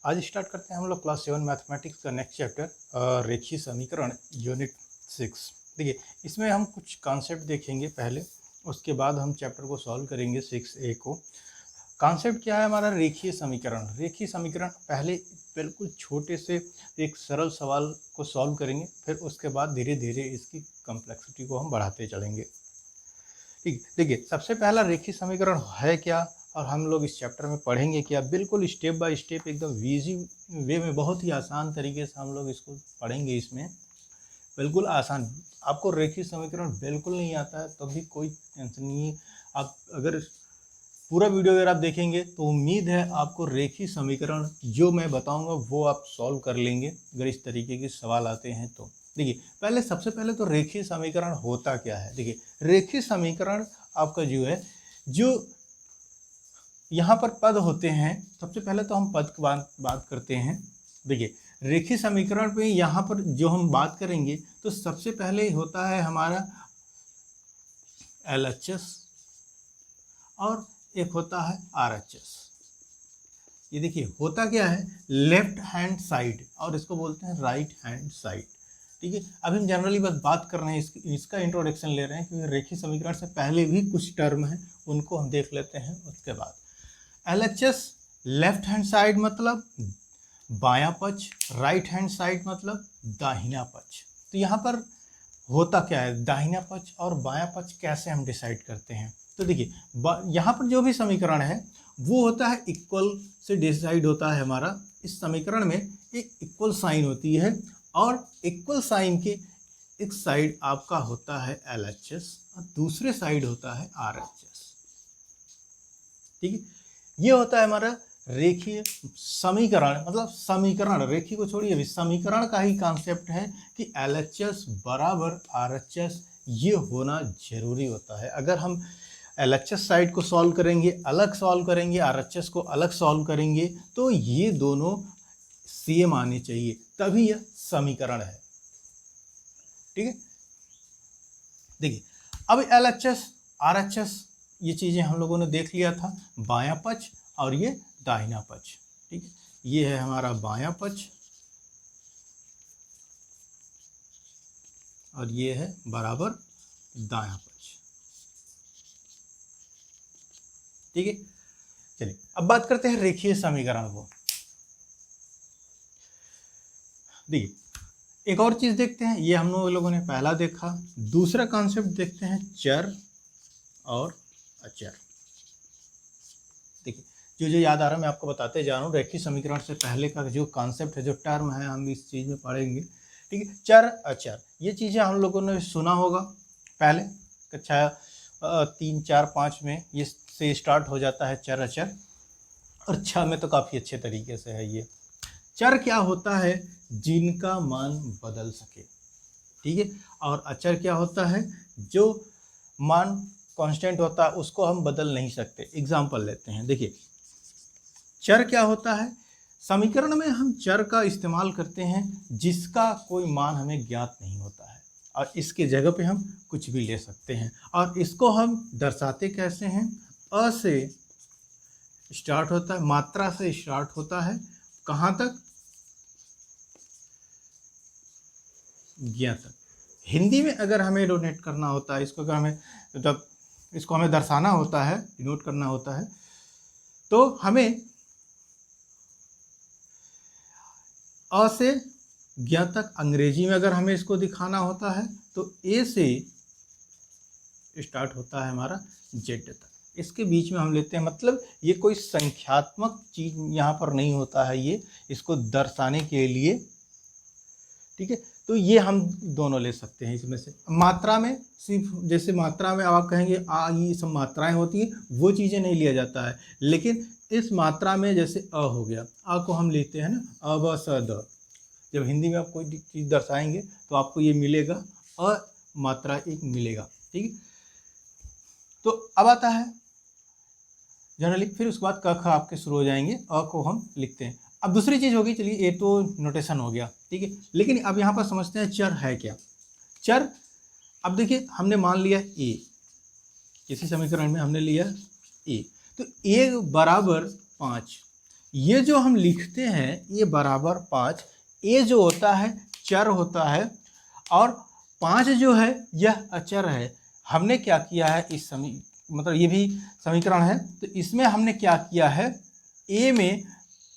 आज स्टार्ट करते हैं हम लोग क्लास 7 मैथमेटिक्स का नेक्स्ट चैप्टर रेखीय समीकरण यूनिट 6। देखिए, इसमें हम कुछ कॉन्सेप्ट देखेंगे पहले, उसके बाद हम चैप्टर को सॉल्व करेंगे 6A को। कॉन्सेप्ट क्या है हमारा? रेखीय समीकरण। रेखीय समीकरण पहले बिल्कुल छोटे से एक सरल सवाल को सॉल्व करेंगे, फिर उसके बाद धीरे धीरे इसकी कॉम्प्लेक्सिटी को हम बढ़ाते चलेंगे। ठीक, देखिए सबसे पहला रेखीय समीकरण है क्या और हम लोग इस चैप्टर में पढ़ेंगे क्या, बिल्कुल स्टेप बाय स्टेप एकदम ईजी वे में, बहुत ही आसान तरीके से हम लोग इसको पढ़ेंगे। इसमें बिल्कुल आसान, आपको रेखीय समीकरण बिल्कुल नहीं आता है तो भी कोई टेंशन नहीं है। आप अगर पूरा वीडियो अगर आप देखेंगे तो उम्मीद है आपको रेखीय समीकरण जो मैं बताऊंगा वो आप सॉल्व कर लेंगे अगर इस तरीके के सवाल आते हैं तो। देखिए, पहले सबसे पहले तो रेखीय समीकरण होता क्या है। देखिए, रेखीय समीकरण आपका जो है, जो यहाँ पर पद होते हैं, सबसे पहले तो हम पद की बात करते हैं। देखिए, रेखीय समीकरण पे यहाँ पर जो हम बात करेंगे तो सबसे पहले होता है हमारा LHS और एक होता है RHS। ये देखिए होता क्या है, लेफ्ट हैंड साइड और इसको बोलते हैं राइट हैंड साइड। ठीक है, अभी हम जनरली बस बात कर रहे हैं, इसका इंट्रोडक्शन ले रहे हैं क्योंकि रेखीय समीकरण से पहले भी कुछ टर्म है उनको हम देख लेते हैं। उसके बाद LHS लेफ्ट हैंड साइड मतलब बायां पक्ष, राइट हैंड साइड मतलब दाहिना पक्ष। तो यहाँ पर होता क्या है, दाहिना पक्ष और बायां पक्ष कैसे हम डिसाइड करते हैं? तो देखिए, यहाँ पर जो भी समीकरण है वो होता है इक्वल से डिसाइड होता है हमारा। इस समीकरण में एक इक्वल साइन होती है और इक्वल साइन के एक साइड आपका होता है LHS और दूसरे साइड होता है RHS। ठीक है, ये होता है हमारा रेखीय समीकरण, मतलब समीकरण, रेखीय को छोड़िए, अभी समीकरण का ही कॉन्सेप्ट है कि LHS बराबर RHS ये होना जरूरी होता है। अगर हम LHS साइड को सॉल्व करेंगे, अलग सॉल्व करेंगे, RHS को अलग सॉल्व करेंगे तो ये दोनों सेम आने चाहिए, तभी यह समीकरण है। ठीक है, देखिए अब LHS RHS ये चीजें हम लोगों ने देख लिया था, बायां पक्ष और ये दाहिना पक्ष। ठीक है, ये है हमारा बायां पक्ष और ये है बराबर दायां पक्ष। ठीक है, चलिए अब बात करते हैं रेखीय समीकरण को। देखिए, एक और चीज देखते हैं, ये हम लोगों ने पहला देखा। दूसरा कॉन्सेप्ट देखते हैं चर और अचर। देखिए, जो याद आ रहा है मैं आपको बताते जा रहा हूँ। रेखीय समीकरण से पहले का जो कॉन्सेप्ट है, जो टर्म है, हम इस चीज में पढ़ेंगे। ठीक है, चर अचर ये चीजें हम लोगों ने सुना होगा पहले कक्षा 3, 4, 5 में, ये से स्टार्ट हो जाता है चर अचर, और 6 में तो काफी अच्छे तरीके से है। ये चर क्या होता है, जिनका मान बदल सके। ठीक है, और अचर क्या होता है, जो मान कांस्टेंट होता है उसको हम बदल नहीं सकते। एग्जांपल लेते हैं। देखिए, चर क्या होता है, समीकरण में हम चर का इस्तेमाल करते हैं जिसका कोई मान हमें ज्ञात नहीं होता है और इसके जगह पे हम कुछ भी ले सकते हैं। और इसको हम दर्शाते कैसे हैं, अ से स्टार्ट होता है, मात्रा से स्टार्ट होता है, कहाँ तक, ज्ञ तक। हिंदी में अगर हमें डोनेट करना होता है, इसको अगर हमें जब इसको हमें दर्शाना होता है, डिनोट करना होता है, तो हमें अ से ज्ञ तक, अंग्रेजी में अगर हमें इसको दिखाना होता है तो ए से स्टार्ट होता है हमारा जेड तक। इसके बीच में हम लेते हैं, मतलब ये कोई संख्यात्मक चीज यहाँ पर नहीं होता है, ये इसको दर्शाने के लिए। ठीक है, तो ये हम दोनों ले सकते हैं इसमें से। मात्रा में सिर्फ, जैसे मात्रा में आप कहेंगे आ ये सब मात्राएं होती हैं, वो चीज़ें नहीं लिया जाता है। लेकिन इस मात्रा में जैसे अ हो गया, अ को हम लेते हैं ना, अ ब स द। जब हिंदी में आप कोई चीज़ दर्शाएंगे तो आपको ये मिलेगा, अ मात्रा एक मिलेगा। ठीक है, तो अब आता है जनरली, फिर उसके बाद क ख आपके शुरू हो जाएंगे, अ को हम लिखते हैं। अब दूसरी चीज होगी, चलिए ये तो नोटेशन हो गया। ठीक है, लेकिन अब यहाँ पर समझते हैं चर है क्या। चर, अब देखिए हमने मान लिया ए, किसी समीकरण में हमने लिया ए, तो ए बराबर 5, ये जो हम लिखते हैं ये बराबर 5, ये जो होता है चर होता है और 5 जो है यह अचर है। हमने क्या किया है इस मतलब ये भी समीकरण है, तो इसमें हमने क्या किया है, ए में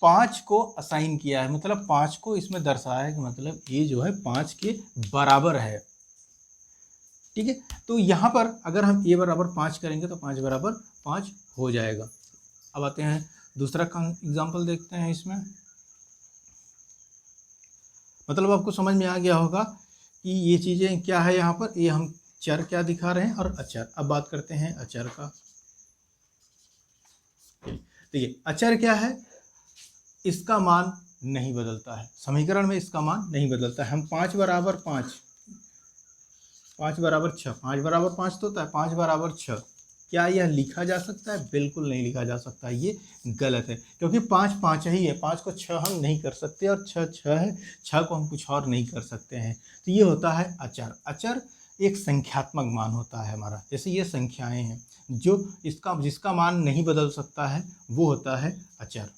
5 को असाइन किया है, मतलब 5 को इसमें दर्शाया है कि मतलब ये जो है 5 के बराबर है। ठीक है, तो यहाँ पर अगर हम ए बराबर 5 करेंगे तो 5 बराबर 5 हो जाएगा। अब आते हैं दूसरा एग्जाम्पल देखते हैं। इसमें मतलब आपको समझ में आ गया होगा कि ये चीज़ें क्या है। यहाँ पर ये हम चर क्या दिखा रहे हैं और अचर। अब बात करते हैं अचर का। देखिए अचर क्या है, इसका मान नहीं बदलता है, समीकरण में इसका मान नहीं बदलता है। हम 5 बराबर 5, 5 बराबर 6, 5 बराबर 5 तो होता है 5 बराबर 6, क्या यह लिखा जा सकता है? बिल्कुल नहीं लिखा जा सकता, ये गलत है, क्योंकि 5 5 ही है, 5 को 6 हम नहीं कर सकते और 6 6 है, 6 को हम कुछ और नहीं कर सकते हैं। तो ये होता है अचर। अचर एक संख्यात्मक मान होता है हमारा, जैसे ये संख्याएं हैं, जो जिसका मान नहीं बदल सकता है वो होता है अचर,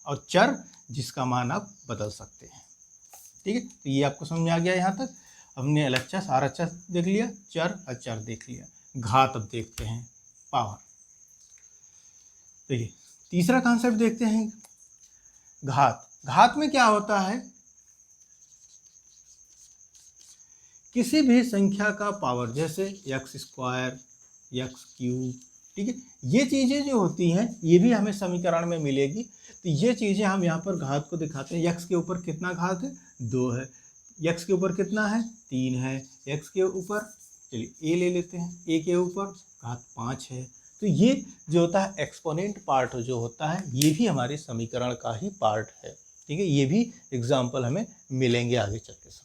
और चर जिसका मान आप बदल सकते हैं। ठीक है, तो ये आपको समझ में आ गया। यहाँ तक हमने एलएचएस आरएचएस देख लिया, चर अचर देख लिया। घात अब देखते हैं, पावर। देखिए तीसरा कॉन्सेप्ट देखते हैं, घात। घात में क्या होता है, किसी भी संख्या का पावर, जैसे एक्स स्क्वायर, एक्स क्यूब, ठीक है, ये चीज़ें जो होती हैं ये भी हमें समीकरण में मिलेगी। तो ये चीज़ें हम यहाँ पर घात को दिखाते हैं। एक्स के ऊपर कितना घात है? 2 है। एक्स के ऊपर कितना है? 3 है। एक्स के ऊपर चलिए ए ले लेते हैं, ए के ऊपर घात 5 है। तो ये जो होता है एक्सपोनेंट पार्ट जो होता है, ये भी हमारे समीकरण का ही पार्ट है। ठीक है, ये भी एग्जाम्पल हमें मिलेंगे आगे चल के सवाल।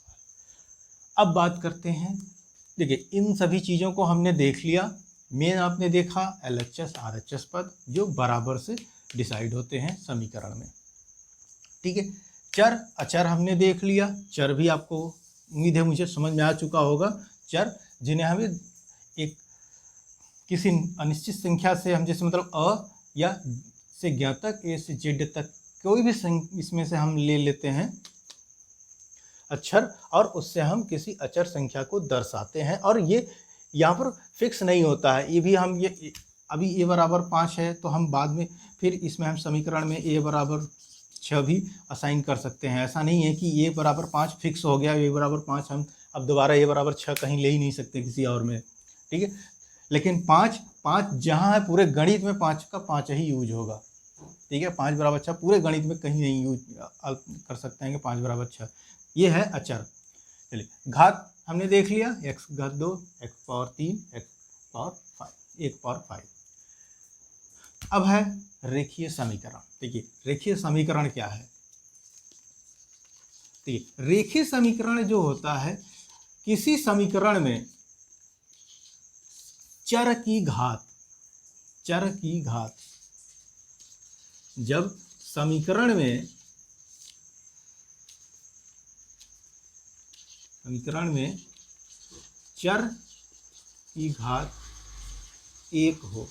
अब बात करते हैं, देखिए इन सभी चीज़ों को हमने देख लिया। मेन आपने देखा एलएचएस आरएचएस पद जो बराबर से डिसाइड होते हैं समीकरण में। ठीक है, चर अचर हमने देख लिया। चर भी आपको उम्मीद है मुझे समझ में आ चुका होगा। चर जिन्हें हमें एक किसी अनिश्चित संख्या से हम, जैसे मतलब अ या से ज्ञात तक, ए से जेड तक, कोई भी इसमें से हम ले लेते हैं अक्षर, और उससे हम किसी अचर संख्या को दर्शाते हैं। और ये यहाँ पर फिक्स नहीं होता है, ये भी हम ये अभी ए बराबर 5 है तो हम बाद में फिर इसमें हम समीकरण में ए बराबर 6 भी असाइन कर सकते हैं। ऐसा नहीं है कि ए बराबर 5 फिक्स हो गया, ए बराबर 5 हम अब दोबारा ए बराबर 6 कहीं ले ही नहीं सकते किसी और में। ठीक है, लेकिन 5 5 जहाँ है पूरे गणित में 5 का 5 ही यूज होगा। ठीक है, 5 बराबर 6 पूरे गणित में कहीं नहीं यूज कर सकते हैं कि 5 बराबर 6, ये है अचर। चलिए घात हमने देख लिया, एक्स घात 2, x power 3, x power 5, 1 power 5। अब है रेखीय समीकरण। देखिए रेखीय समीकरण क्या है? देखिए रेखीय समीकरण जो होता है, किसी समीकरण में चर की घात जब समीकरण में चर की घात 1 हो,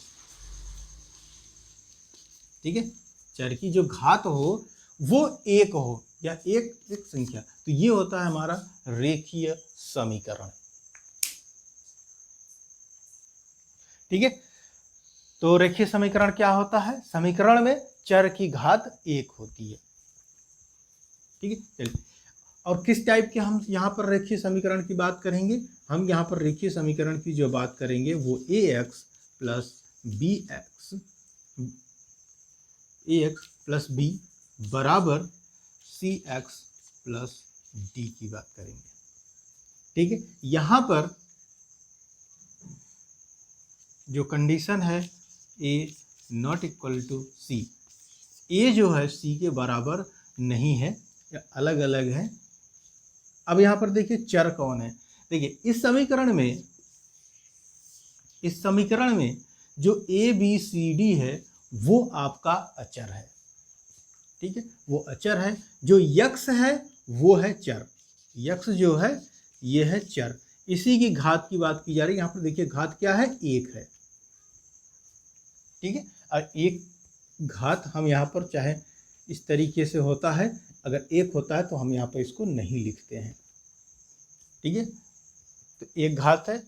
ठीक है, चर की जो घात हो वो 1 हो या एक संख्या, तो ये होता है हमारा रेखीय समीकरण। ठीक है, तो रेखीय समीकरण क्या होता है? समीकरण में चर की घात 1 होती है। ठीक है, चलिए और किस टाइप के हम यहाँ पर रेखीय समीकरण की बात करेंगे? हम यहाँ पर रेखीय समीकरण की जो बात करेंगे वो ax प्लस b बराबर cx प्लस d की बात करेंगे। ठीक है, यहाँ पर जो कंडीशन है a not equal to c, a जो है c के बराबर नहीं है या अलग अलग है। अब यहाँ पर देखिए चर कौन है? देखिए इस समीकरण में जो a b c d है वो आपका अचर है। ठीक है, वो अचर है। जो यक्स है वो है चर, यक्स जो है ये है चर। इसी की घात की बात की जा रही है। यहाँ पर देखिए घात क्या है? 1 है। ठीक है, और एक घात हम यहाँ पर चाहे इस तरीके से होता है। अगर 1 होता है तो हम यहाँ पर इसको नहीं लिखते हैं, ठीक है। तो 1 घात है,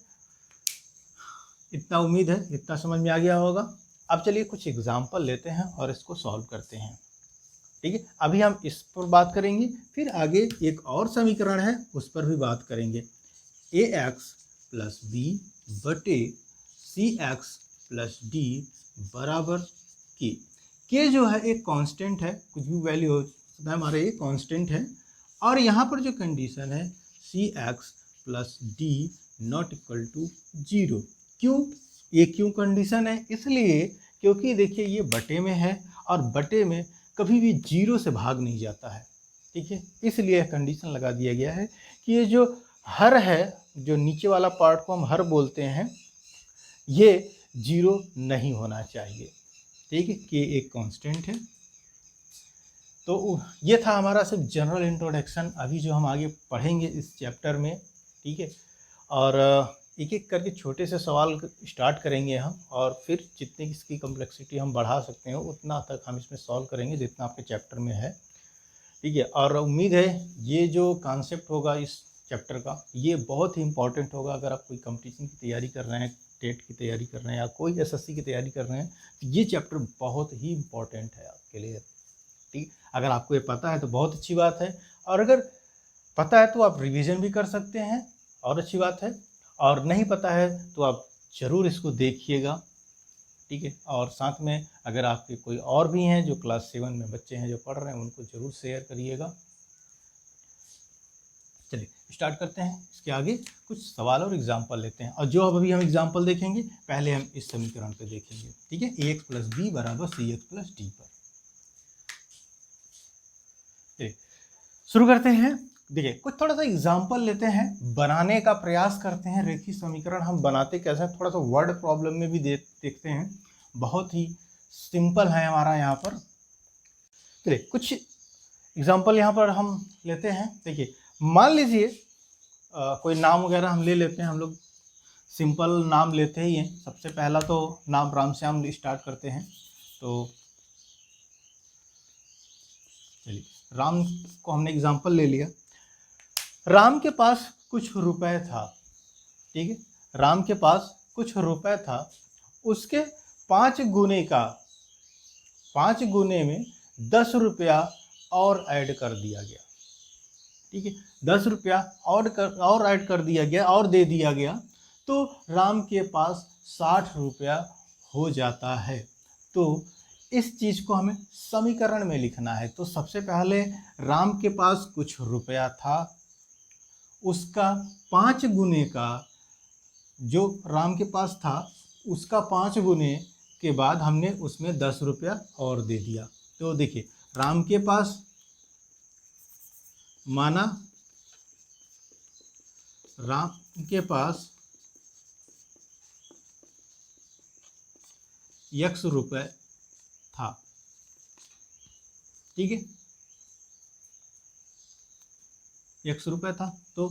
इतना उम्मीद है इतना समझ में आ गया होगा। अब चलिए कुछ एग्जाम्पल लेते हैं और इसको सॉल्व करते हैं, ठीक है। अभी हम इस पर बात करेंगे, फिर आगे एक और समीकरण है उस पर भी बात करेंगे। ax प्लस बी बटे cx प्लस डी बराबर के जो है एक कांस्टेंट है, कुछ भी वैल्यू हो सकता है हमारा, ये कांस्टेंट है। और यहाँ पर जो कंडीशन है cx plus D not equal to 0। क्यों, ये क्यों कंडीशन है? इसलिए क्योंकि देखिए ये बटे में है और बटे में कभी भी 0 से भाग नहीं जाता है, ठीक है। इसलिए कंडीशन लगा दिया गया है कि ये जो हर है, जो नीचे वाला पार्ट को हम हर बोलते हैं, ये 0 नहीं होना चाहिए, ठीक है। कि एक कांस्टेंट है। तो ये था हमारा सिर्फ जनरल इंट्रोडक्शन। अभी जो हम आगे पढ़ेंगे इस चैप्टर में, ठीक है, और एक एक करके छोटे से सवाल स्टार्ट करेंगे हम, और फिर जितनी इसकी कम्प्लेक्सिटी हम बढ़ा सकते हैं उतना तक हम इसमें सॉल्व करेंगे जितना आपके चैप्टर में है, ठीक है। और उम्मीद है ये जो कॉन्सेप्ट होगा इस चैप्टर का, ये बहुत ही इंपॉर्टेंट होगा। अगर आप कोई कंपटीशन की तैयारी कर रहे हैं, टेट की तैयारी कर रहे हैं या कोई एसएससी की तैयारी कर रहे हैं, तो ये चैप्टर बहुत ही इंपॉर्टेंट है आपके लिए, ठीक। अगर आपको ये पता है तो बहुत अच्छी बात है, और अगर पता है तो आप रिवीजन भी कर सकते हैं, और अच्छी बात है। और नहीं पता है तो आप ज़रूर इसको देखिएगा, ठीक है। और साथ में अगर आपके कोई और भी हैं जो क्लास 7 में बच्चे हैं जो पढ़ रहे हैं, उनको ज़रूर शेयर करिएगा। चलिए स्टार्ट करते हैं। इसके आगे कुछ सवाल और एग्जाम्पल लेते हैं, और जो अब अभी हम एग्जाम्पल देखेंगे पहले हम इस समीकरण पे देखेंगे, ठीक है। ax प्लस बी बराबर cx प्लस डी पर। शुरू करते हैं। देखिए कुछ थोड़ा सा एग्जाम्पल लेते हैं, बनाने का प्रयास करते हैं। रेखीय समीकरण हम बनाते कैसे हैं, थोड़ा सा वर्ड प्रॉब्लम में भी देखते हैं। बहुत ही सिंपल है हमारा यहाँ पर। चलिए कुछ एग्जाम्पल यहाँ पर हम लेते हैं। देखिए मान लीजिए कोई नाम वगैरह हम ले लेते हैं, हम लोग सिंपल नाम लेते ही हैं। सबसे पहला तो नाम रामश्याम स्टार्ट करते हैं। तो चलिए राम को हमने एग्जाम्पल ले लिया। राम के पास कुछ रुपए था, ठीक है। राम के पास कुछ रुपए था, उसके 5 गुने का 5 गुने में 10 रुपया और ऐड कर दिया गया, ठीक है। 10 रुपया और ऐड कर दिया गया और दे दिया गया, तो राम के पास 60 रुपया हो जाता है। तो इस चीज़ को हमें समीकरण में लिखना है। तो सबसे पहले राम के पास कुछ रुपया था, उसका 5 गुने का, जो राम के पास था उसका 5 गुने के बाद हमने उसमें 10 रुपया और दे दिया। तो देखिए राम के पास, माना राम के पास x रुपए था, ठीक है। x रुपए था, तो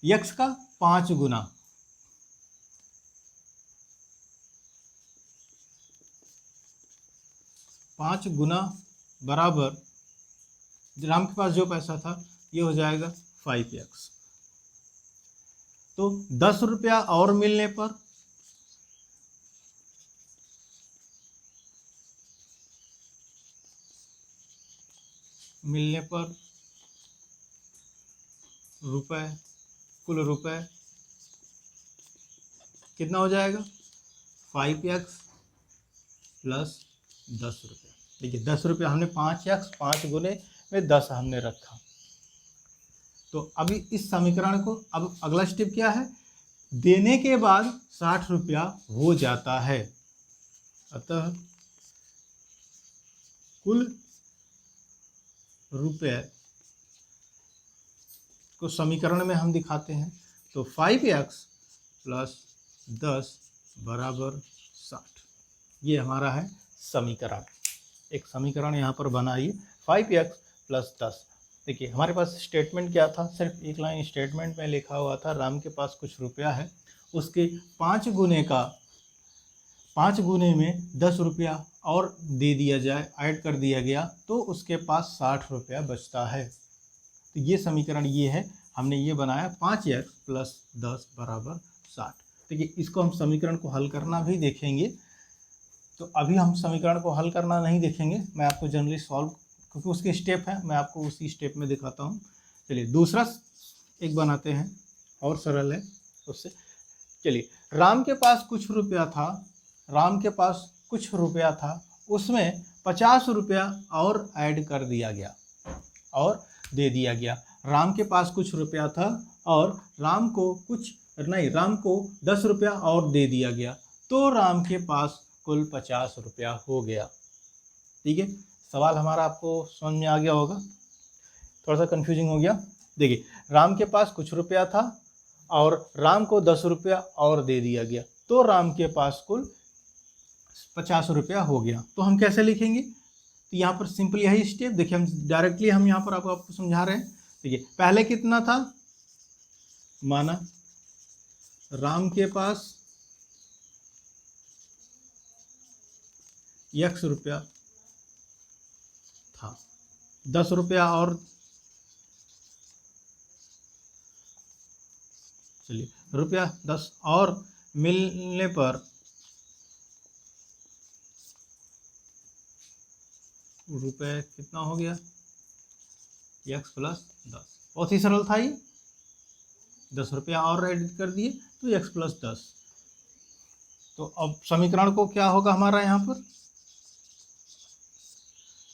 x का 5 गुना, बराबर राम के पास जो पैसा था ये हो जाएगा 5x। तो 10 रुपया और मिलने पर रुपए, कुल रुपए कितना हो जाएगा 5x प्लस 10 रुपये। देखिए 10 रुपये हमने 5x 5 गुने में 10 हमने रखा। तो अभी इस समीकरण को, अब अगला स्टेप क्या है, देने के बाद 60 रुपया हो जाता है, अतः कुल रुपये को समीकरण में हम दिखाते हैं। तो 5x प्लस 10 बराबर 60, ये हमारा है समीकरण। एक समीकरण यहाँ पर बनाइए 5x प्लस 10। देखिए हमारे पास स्टेटमेंट क्या था, सिर्फ एक लाइन स्टेटमेंट में लिखा हुआ था राम के पास कुछ रुपया है, उसके 5 गुने में 10 रुपया और दे दिया जाए, ऐड कर दिया गया, तो उसके पास 60 रुपया बचता है। तो ये समीकरण ये है, हमने ये बनाया 5x + 10 = 60। देखिए इसको हम समीकरण को हल करना भी देखेंगे। तो अभी हम समीकरण को हल करना नहीं देखेंगे, मैं आपको जनरली सॉल्व, क्योंकि उसके स्टेप है, मैं आपको उसी स्टेप में दिखाता हूँ। चलिए दूसरा एक बनाते हैं, और सरल है उससे। चलिए, राम के पास कुछ रुपया था, राम के पास कुछ रुपया था, उसमें 50 रुपया और ऐड कर दिया गया और दे दिया गया। राम के पास कुछ रुपया था और राम को 10 रुपया और दे दिया गया, तो राम के पास कुल 50 रुपया हो गया। ठीक है, सवाल हमारा आपको समझ में आ गया होगा, थोड़ा सा कंफ्यूजिंग हो गया। देखिए, राम के पास कुछ रुपया था और राम को 10 रुपया और दे दिया गया, तो राम के पास कुल 50 रुपया हो गया। तो हम कैसे लिखेंगे? तो यहाँ पर सिंपल यही स्टेप, देखिए हम डायरेक्टली हम यहाँ पर आपको समझा रहे हैं। देखिए पहले कितना था, माना राम के पास x रुपया था, 10 रुपया और, चलिए रुपया 10 और मिलने पर रुपये कितना हो गया, x + 10। बहुत ही सरल था ये, 10 रुपया और ऐड कर दिए तो x + 10। तो अब समीकरण को क्या होगा हमारा यहाँ पर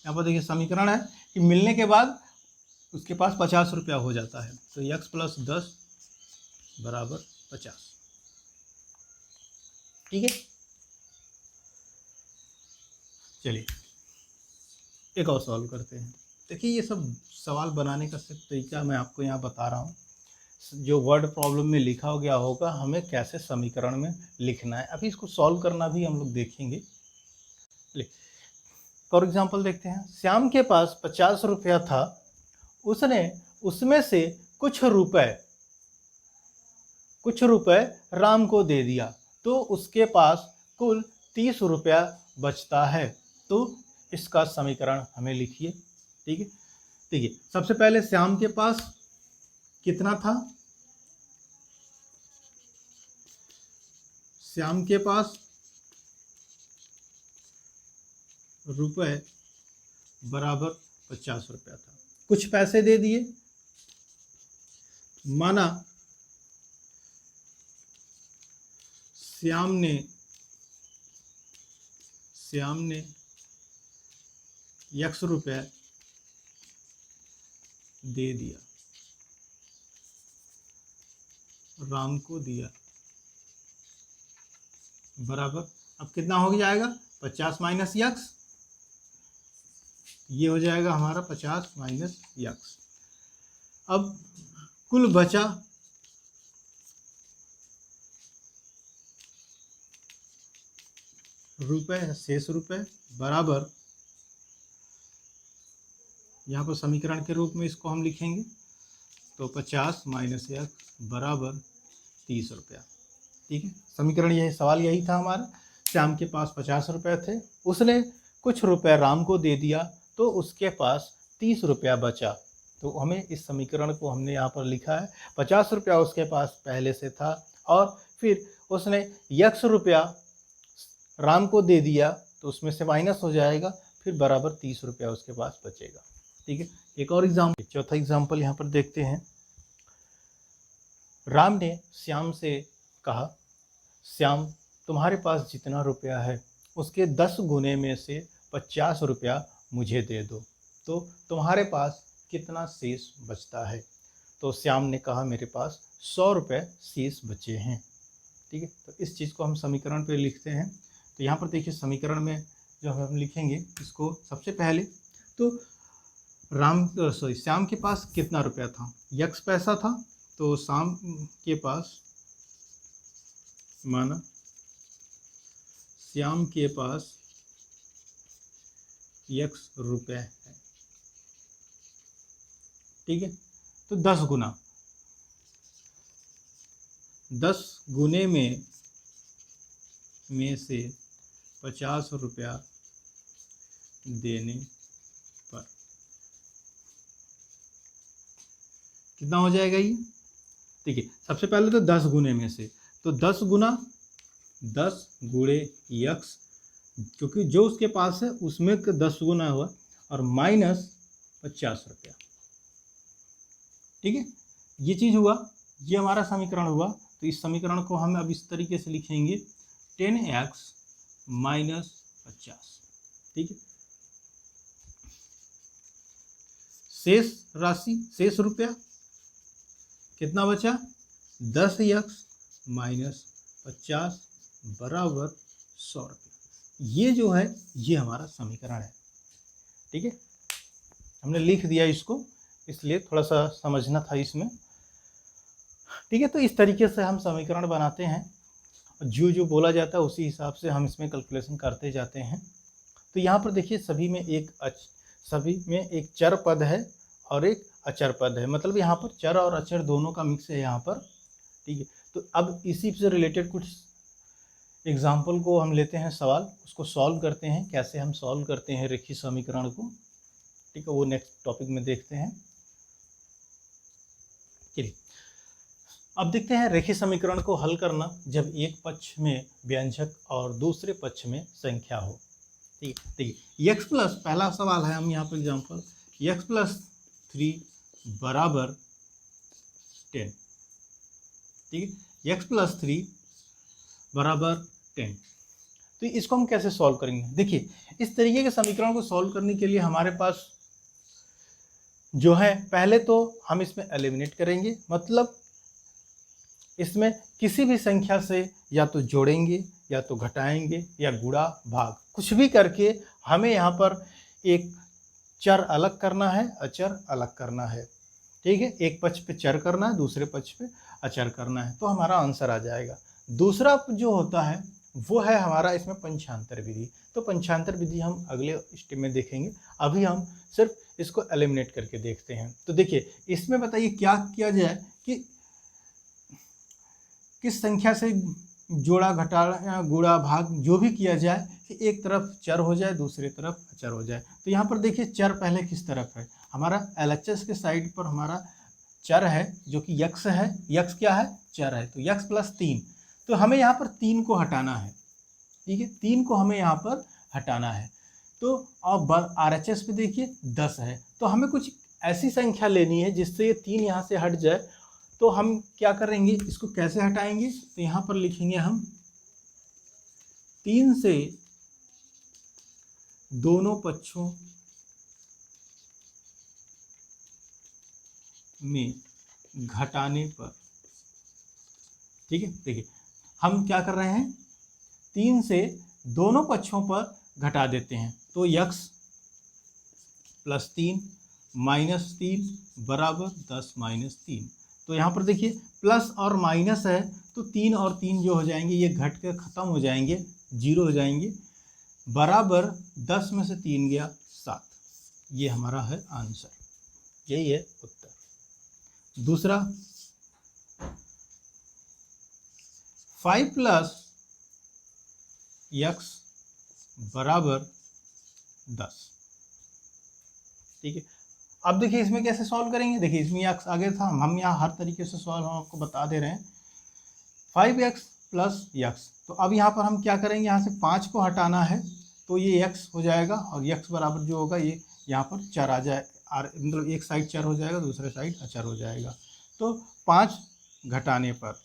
देखिए समीकरण है कि मिलने के बाद उसके पास 50 रुपया हो जाता है, तो x + 10 = 50। ठीक है, चलिए एक और सवाल करते हैं। देखिए ये सब सवाल बनाने का सिर्फ तरीका मैं आपको यहाँ बता रहा हूँ, जो वर्ड प्रॉब्लम में लिखा गया होगा हमें कैसे समीकरण में लिखना है, अभी इसको सॉल्व करना भी हम लोग देखेंगे। फॉर एग्जाम्पल देखते हैं, श्याम के पास 50 रुपया था, उसने उसमें से कुछ रुपए राम को दे दिया, तो उसके पास कुल 30 रुपया बचता है। तो इसका समीकरण हमें लिखिए। ठीक है, देखिए सबसे पहले श्याम के पास कितना था, श्याम के पास रुपए बराबर 50 रुपया था, कुछ पैसे दे दिए, माना श्याम ने x रुपये दे दिया, राम को दिया, बराबर, अब कितना हो जाएगा, 50 - x, ये हो जाएगा हमारा 50 - x। अब कुल बचा रुपए, शेष रुपए, बराबर, यहाँ पर समीकरण के रूप में इसको हम लिखेंगे, तो 50 - x बराबर 30 रुपया। ठीक है, समीकरण यही, सवाल यही था हमारा। श्याम के पास 50 रुपये थे, उसने कुछ रुपए राम को दे दिया, तो उसके पास 30 रुपया बचा। तो हमें इस समीकरण को हमने यहाँ पर लिखा है, 50 रुपया उसके पास पहले से था और फिर उसने x रुपया राम को दे दिया, तो उसमें से माइनस हो जाएगा, फिर बराबर 30 रुपया उसके पास बचेगा। ठीक है, एक और एग्जाम्पल, चौथा एग्जाम्पल यहाँ पर देखते हैं। राम ने श्याम से कहा, श्याम तुम्हारे पास जितना रुपया है उसके 10 गुने में से 50 रुपया मुझे दे दो, तो तुम्हारे पास कितना शेष बचता है। तो श्याम ने कहा मेरे पास 100 रुपये शेष बचे हैं। ठीक है, तो इस चीज़ को हम समीकरण पे लिखते हैं। तो यहाँ पर देखिए समीकरण में जो हम लिखेंगे इसको, सबसे पहले तो श्याम के पास कितना रुपया था, x पैसा था, तो श्याम के पास, माना श्याम के पास x रुपये है। ठीक है, तो 10 गुना, 10 गुने में से 50 रुपया देने पर कितना हो जाएगा ये? देखिए सबसे पहले तो 10 गुने में से, तो 10 गुना 10 गुणे यक्स, क्योंकि जो उसके पास है उसमें 10 गुना हुआ, और माइनस 50 रुपया। ठीक है, ये चीज़ हुआ, ये हमारा समीकरण हुआ। तो इस समीकरण को हम अब इस तरीके से लिखेंगे 10x माइनस 50। ठीक है, शेष राशि, शेष रुपया कितना बचा? 10x माइनस 50 बराबर 100 रुपया। ये जो है ये हमारा समीकरण है। ठीक है, हमने लिख दिया इसको, इसलिए थोड़ा सा समझना था इसमें। ठीक है, तो इस तरीके से हम समीकरण बनाते हैं, जो जो बोला जाता है उसी हिसाब से हम इसमें कैलकुलेशन करते जाते हैं। तो यहाँ पर देखिए सभी में एक चर पद है और एक अचर पद है, मतलब यहाँ पर चर और अचर दोनों का मिक्स है यहाँ पर। ठीक है, तो अब इसी से रिलेटेड कुछ एग्जाम्पल को हम लेते हैं, सवाल उसको सॉल्व करते हैं, कैसे हम सॉल्व करते हैं रेखीय समीकरण को। ठीक है, वो नेक्स्ट टॉपिक में देखते हैं। चलिए अब देखते हैं रेखीय समीकरण को हल करना जब एक पक्ष में व्यंजक और दूसरे पक्ष में संख्या हो। ठीक है, देखिए x प्लस, पहला सवाल है, हम यहाँ पर एग्जाम्पल x प्लस 3 बराबर 10। ठीक है, x प्लस 3 बराबर 10। तो इसको हम कैसे सॉल्व करेंगे? देखिए इस तरीके के समीकरण को सॉल्व करने के लिए हमारे पास जो है, पहले तो हम इसमें एलिमिनेट करेंगे, मतलब इसमें किसी भी संख्या से या तो जोड़ेंगे या तो घटाएंगे या गुणा भाग, कुछ भी करके हमें यहाँ पर एक चर अलग करना है, अचर अलग करना है। ठीक है, एक पक्ष पे चर करना है, दूसरे पक्ष पे अचर करना है, तो हमारा आंसर आ जाएगा। दूसरा जो होता है वो है हमारा इसमें पंचांतर विधि। तो पंचांतर विधि हम अगले स्टेप में देखेंगे, अभी हम सिर्फ इसको एलिमिनेट करके देखते हैं। तो देखिए इसमें बताइए क्या किया जाए कि किस संख्या से जोड़ा, घटाया, गुणा, भाग जो भी किया जाए कि एक तरफ चर हो जाए दूसरी तरफ अचर हो जाए। तो यहाँ पर देखिए चर पहले किस तरफ है, हमारा LHS के साइड पर हमारा चर है जो कि यक्स है। यक्स क्या है? चर है। तो यक्स प्लस 3, तो हमें यहाँ पर 3 को हटाना है। ठीक है, 3 को हमें यहाँ पर हटाना है। तो अब RHS पे देखिए 10 है, तो हमें कुछ ऐसी संख्या लेनी है जिससे ये 3 यहाँ से हट जाए। तो हम क्या करेंगे, इसको कैसे हटाएंगे? तो यहाँ पर लिखेंगे हम 3 से दोनों पक्षों में घटाने पर। ठीक है, देखिए हम क्या कर रहे हैं, 3 से दोनों पक्षों पर घटा देते हैं। तो यक्स प्लस 3 माइनस 3 बराबर 10 माइनस 3। तो यहाँ पर देखिए प्लस और माइनस है, तो 3 और 3 जो हो जाएंगे ये घट कर ख़त्म हो जाएंगे, 0 हो जाएंगे, बराबर 10 में से 3 गया 7। ये हमारा है आंसर, यही है उत्तर। दूसरा 5 प्लस यक्स बराबर 10। ठीक है, अब देखिए इसमें कैसे सॉल्व करेंगे। देखिए इसमें यक्स आगे था, हम यहाँ हर तरीके से सॉल्व हम आपको बता दे रहे हैं। 5x प्लस यक्स, तो अब यहाँ पर हम क्या करेंगे, यहाँ से 5 को हटाना है, तो ये x हो जाएगा, और x बराबर जो होगा ये यहाँ पर चर आ जाए, मतलब एक साइड चर हो जाएगा दूसरे साइड अचर हो जाएगा। तो 5 घटाने पर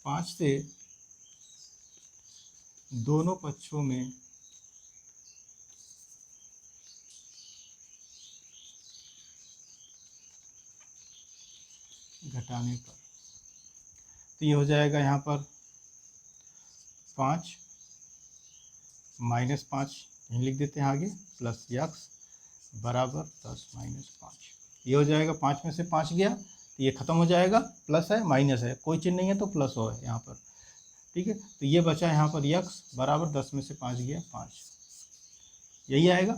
5 से दोनों पक्षों में घटाने पर, तो ये हो जाएगा यहाँ पर 5 माइनस 5 यहीं लिख देते हैं आगे, प्लस यक्स बराबर 10 माइनस 5। ये हो जाएगा, 5 में से 5 गया तो ये खत्म हो जाएगा, प्लस है माइनस है, कोई चिन्ह नहीं है तो प्लस हो है यहाँ पर। ठीक है, तो ये बचा यहाँ पर यक्स बराबर 10 में से 5 गया 5, यही आएगा।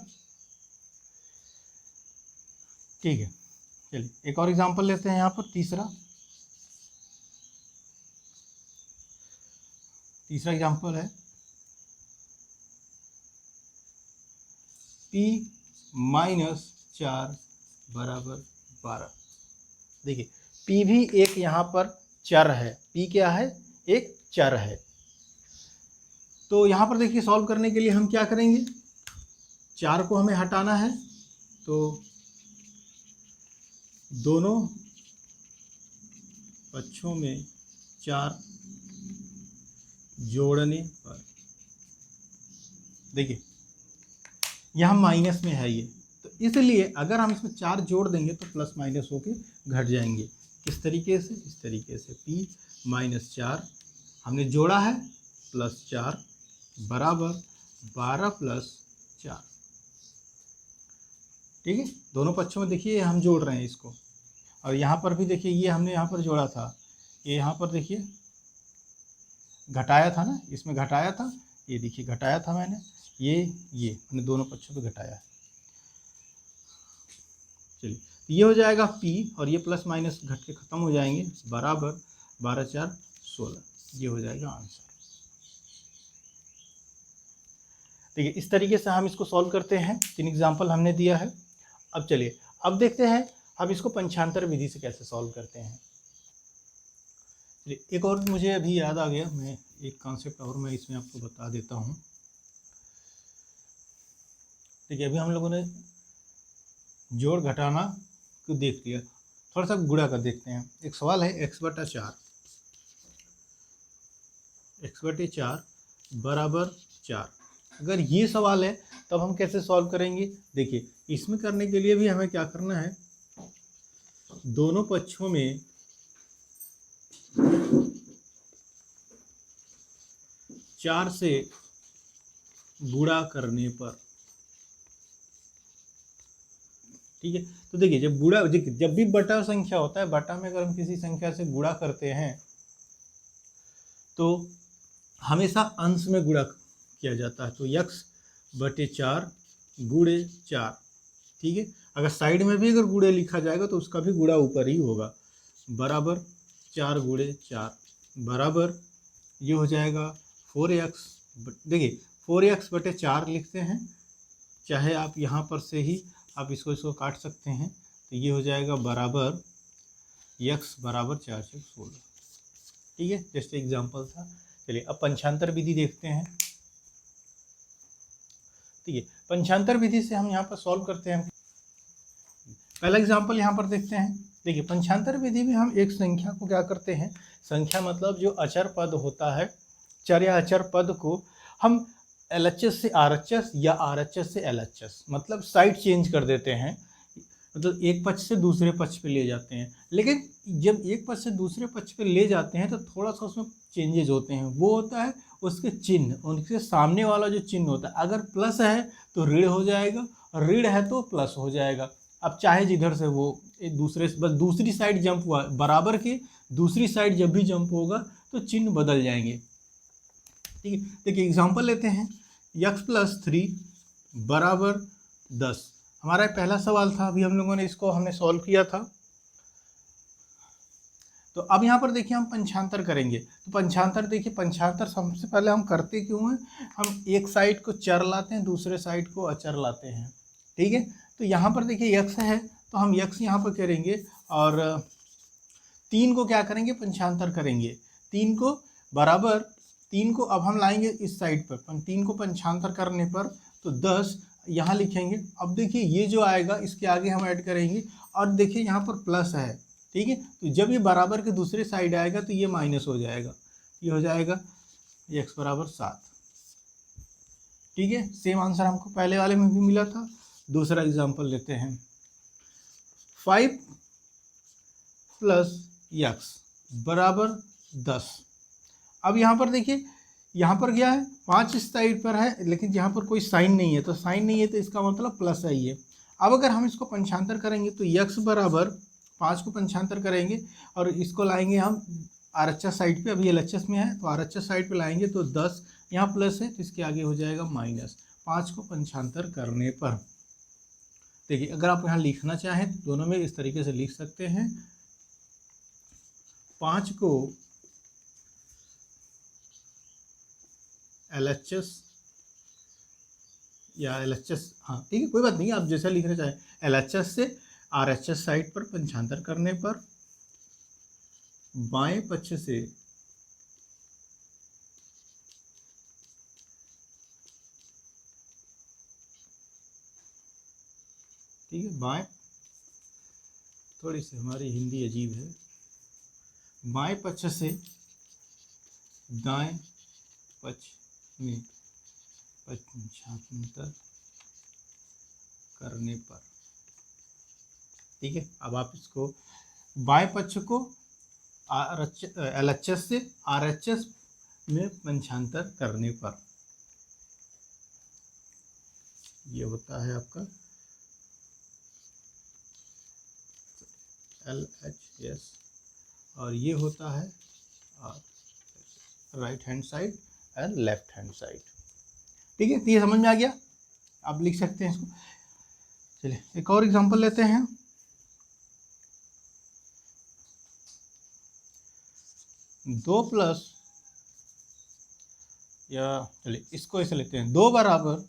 ठीक है, चलिए एक और एग्जांपल लेते हैं यहाँ पर, तीसरा तीसरा एग्जाम्पल है p -4 बराबर 12। देखिए p भी एक यहाँ पर चर है, p क्या है, एक चर है। तो यहाँ पर देखिए सॉल्व करने के लिए हम क्या करेंगे, 4 को हमें हटाना है, तो दोनों पक्षों में 4 जोड़ने पर, देखिए यहाँ माइनस में है ये, तो इसलिए अगर हम इसमें 4 जोड़ देंगे तो प्लस माइनस होके घट जाएंगे। किस तरीके से, इस तरीके से p -4 हमने जोड़ा है +4 बराबर 12 + 4। ठीक है, दोनों पक्षों में देखिए हम जोड़ रहे हैं इसको, और यहाँ पर भी देखिए ये हमने यहाँ पर जोड़ा था, ये यहाँ पर देखिए घटाया था ना, इसमें घटाया था, ये देखिए घटाया था मैंने, ये मैंने दोनों पक्षों पे घटाया है। चलिए तो ये हो जाएगा p और ये प्लस माइनस घट के ख़त्म हो जाएंगे, बराबर 12 × 4 = 16। ये हो जाएगा आंसर। देखिए इस तरीके से हम इसको सॉल्व करते हैं। 3 एग्जाम्पल हमने दिया है। अब चलिए अब देखते हैं हम इसको पंचांतर विधि से कैसे सॉल्व करते हैं। चलिए एक और मुझे अभी याद आ गया, मैं एक कॉन्सेप्ट और मैं इसमें आपको बता देता हूँ। देखिए अभी हम लोगों ने जोड़ घटाना को देख लिया, थोड़ा सा गुणा कर देखते हैं। एक सवाल है x/4 बराबर 4। अगर ये सवाल है तब हम कैसे सॉल्व करेंगे, देखिए इसमें करने के लिए भी हमें क्या करना है, दोनों पक्षों में 4 से गुणा करने पर, ठीक है। तो देखिए जब भी बटा संख्या होता है, बटा में अगर हम किसी संख्या से गुणा करते हैं तो हमेशा अंश में गुणा किया जाता है, तो x/4 × 4, ठीक है। अगर साइड में भी अगर गुणे लिखा जाएगा तो उसका भी गुणा ऊपर ही होगा, बराबर 4 × 4 बराबर ये हो जाएगा 4x। देखिए 4x/4 लिखते हैं, चाहे आप यहाँ पर से ही आप इसको काट सकते हैं, तो ये हो जाएगा बराबर x बराबर 4 × 16, ठीक है। जैसे एग्जाम्पल था। चलिए अब पंचांतर विधि देखते हैं। ठीक है, पंचांतर विधि से हम यहाँ पर सॉल्व करते हैं। पहला एग्जाम्पल यहाँ पर देखते हैं। देखिए पंचांतर विधि में हम एक संख्या को क्या करते हैं, संख्या मतलब जो अचर पद होता है, चर या अचर पद को हम LHS से RHS या RHS से LHS, मतलब साइड चेंज कर देते हैं, मतलब एक पक्ष से दूसरे पक्ष पे ले जाते हैं। लेकिन जब एक पक्ष से दूसरे पक्ष पे ले जाते हैं तो थोड़ा सा उसमें चेंजेज होते हैं। वो होता है उसके चिन्ह, उनके सामने वाला जो चिन्ह होता है, अगर प्लस है तो ऋण हो जाएगा और ऋण है तो प्लस हो जाएगा। अब चाहे जिधर से वो एक दूसरे, बस दूसरी साइड जंप हुआ, बराबर के दूसरी साइड जब भी जंप होगा तो चिन्ह बदल जाएंगे। ठीक है, देखिए एग्जाम्पल लेते हैं। x+3 बराबर 10, हमारा पहला सवाल था, अभी हम लोगों ने इसको हमने सॉल्व किया था। तो अब यहाँ पर देखिए हम पंचांतर करेंगे। तो पंचांतर देखिए, पंचांतर सबसे पहले हम करते क्यों हैं, हम एक साइड को चर लाते हैं, दूसरे साइड को अचर लाते हैं। ठीक है, तो यहाँ पर देखिए x है तो हम x यहाँ पर करेंगे और 3 को क्या करेंगे, पंचांतर करेंगे। 3 को बराबर, 3 को अब हम लाएंगे इस साइड पर, 3 को पंचांतर करने पर तो 10 यहाँ लिखेंगे। अब देखिए ये जो आएगा इसके आगे हम ऐड करेंगे और देखिए यहाँ पर प्लस है, ठीक है। तो जब ये बराबर के दूसरे साइड आएगा तो ये माइनस हो जाएगा, ये हो जाएगा x बराबर 7। ठीक है, सेम आंसर हमको पहले वाले में भी मिला था। दूसरा एग्जाम्पल लेते हैं। 5 + x बराबर 10। अब यहाँ पर देखिए, यहाँ पर क्या है, 5 इस साइड पर है लेकिन यहाँ पर कोई साइन नहीं है, तो साइन नहीं है तो इसका मतलब प्लस है ये। अब अगर हम इसको पंचांतर करेंगे तो x बराबर 5 को पंचांतर करेंगे और इसको लाएंगे हम RHS साइड पे, अभी LHS में है तो RHS साइड पे लाएंगे तो 10, यहाँ प्लस है तो इसके आगे हो जाएगा माइनस। 5 को पंचांतर करने पर देखिए, अगर आप यहाँ लिखना चाहें तो दोनों में इस तरीके से लिख सकते हैं। 5 को LHS या LHS, हाँ ठीक है, कोई बात नहीं, आप जैसा लिखना चाहें। LHS से RHS साइड पर पंचांतर करने पर बाएं पक्ष से ठीक है, बाएं, थोड़ी सी हमारी हिंदी अजीब है, बाएं पक्ष से दाएं पक्ष में पंचांतर करने पर, ठीक है। अब आप इसको बाएं पक्ष को LHS से RHS में पंचांतर करने पर, ये होता है आपका LHS और ये होता है right hand side and left hand side, ठीक है। तो ये समझ में आ गया, आप लिख सकते हैं इसको। चलिए एक और एग्जांपल लेते हैं। दो प्लस, या चलिए इसको ऐसे लेते हैं, 2 बराबर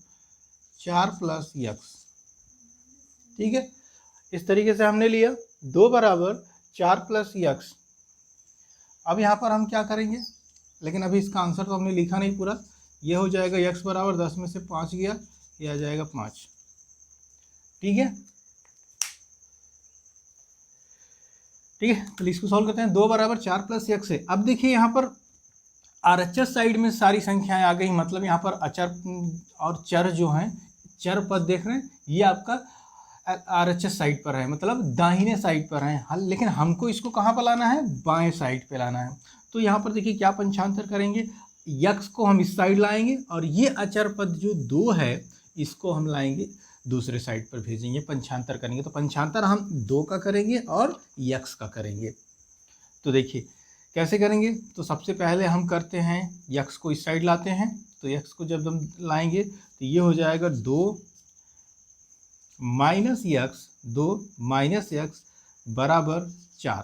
4 प्लस यक्स, ठीक है। इस तरीके से हमने लिया 2 बराबर 4 प्लस यक्स। अब यहाँ पर हम क्या करेंगे, लेकिन अभी इसका आंसर तो हमने लिखा नहीं पूरा। ये हो जाएगा यक्स बराबर 10 में से 5 गया, ये आ जाएगा 5, ठीक है। ठीक है, तो इसको सॉल्व करते हैं। 2 बराबर 4 प्लस यक्स है। अब देखिए यहाँ पर RHS साइड में सारी संख्याएं आ गई, मतलब यहाँ पर अचर और चर जो हैं, चर पद देख रहे हैं, ये आपका RHS साइड पर है, मतलब दाहिने साइड पर है। लेकिन हमको इसको कहाँ पर लाना है, बाएं साइड पे लाना है। तो यहाँ पर देखिए क्या पंचांतर करेंगे, यक्स को हम इस साइड लाएंगे और ये अचर पद जो 2 है इसको हम लाएंगे दूसरे साइड पर भेजेंगे, पंचांतर करेंगे। तो पंचांतर हम 2 का करेंगे और यक्स का करेंगे। तो देखिए कैसे करेंगे, तो सबसे पहले हम करते हैं यक्स को इस साइड लाते हैं। तो यक्स को जब हम लाएंगे तो ये हो जाएगा 2 माइनस यक्स, 2 माइनस यक्स बराबर 4।